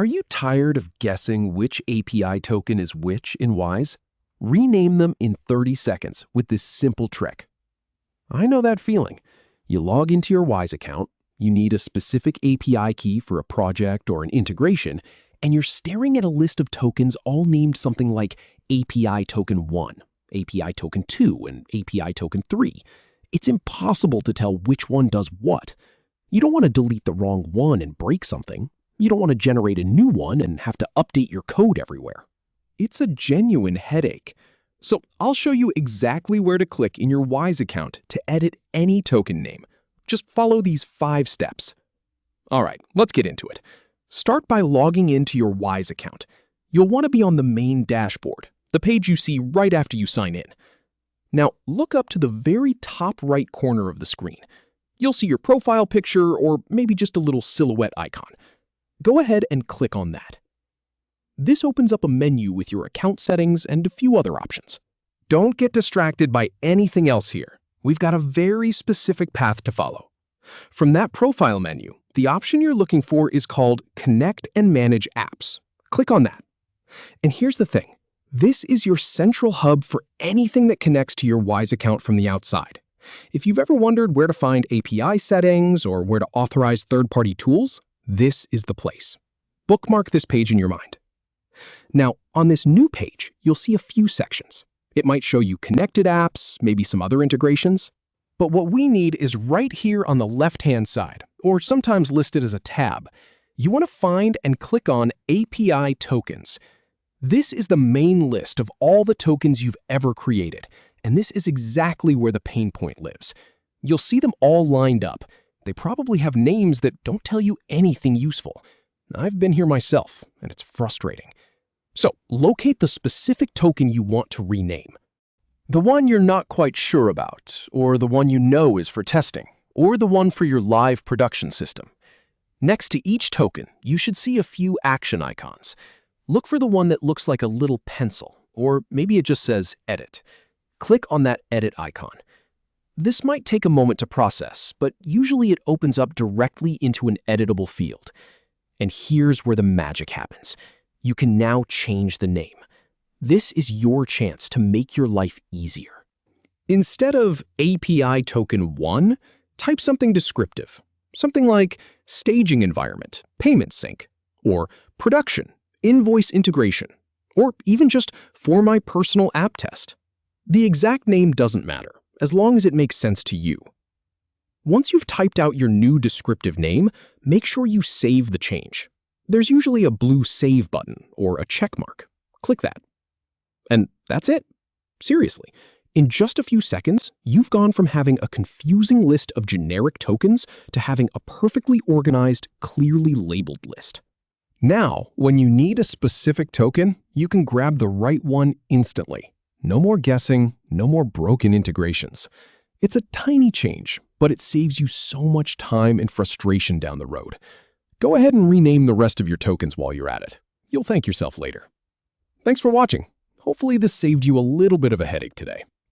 Are you tired of guessing which API token is which in Wise? Rename them in 30 seconds with this simple trick. I know that feeling. You log into your Wise account, you need a specific API key for a project or an integration, and you're staring at a list of tokens all named something like API token 1, API token 2, and API token 3. It's impossible to tell which one does what. You don't want to delete the wrong one and break something. You don't want to generate a new one and have to update your code everywhere. It's a genuine headache. So I'll show you exactly where to click in your Wise account to edit any token name. Just follow these 5 steps. All right, let's get into it. Start by logging into your Wise account. You'll want to be on the main dashboard, the page you see right after you sign in. Now, look up to the very top right corner of the screen. You'll see your profile picture or maybe just a little silhouette icon. Go ahead and click on that. This opens up a menu with your account settings and a few other options. Don't get distracted by anything else here. We've got a very specific path to follow. From that profile menu, the option you're looking for is called Connect and Manage Apps. Click on that. And here's the thing. This is your central hub for anything that connects to your Wise account from the outside. If you've ever wondered where to find API settings or where to authorize third-party tools, this is the place. Bookmark this page in your mind. Now, on this new page, you'll see a few sections. It might show you connected apps, maybe some other integrations. But what we need is right here on the left-hand side, or sometimes listed as a tab. You want to find and click on API tokens. This is the main list of all the tokens you've ever created, and this is exactly where the pain point lives. You'll see them all lined up. They probably have names that don't tell you anything useful. I've been here myself, and it's frustrating. So, locate the specific token you want to rename. The one you're not quite sure about, or the one you know is for testing, or the one for your live production system. Next to each token, you should see a few action icons. Look for the one that looks like a little pencil, or maybe it just says Edit. Click on that Edit icon. This might take a moment to process, but usually it opens up directly into an editable field. And here's where the magic happens. You can now change the name. This is your chance to make your life easier. Instead of API token 1, type something descriptive. Something like staging environment, payment sync, or production, invoice integration, or even just for my personal app test. The exact name doesn't matter, as long as it makes sense to you. Once you've typed out your new descriptive name, make sure you save the change. There's usually a blue save button or a check mark. Click that. And that's it. Seriously, in just a few seconds, you've gone from having a confusing list of generic tokens to having a perfectly organized, clearly labeled list. Now, when you need a specific token, you can grab the right one instantly. No more guessing, no more broken integrations. It's a tiny change, but it saves you so much time and frustration down the road. Go ahead and rename the rest of your tokens while you're at it. You'll thank yourself later. Thanks for watching. Hopefully this saved you a little bit of a headache today.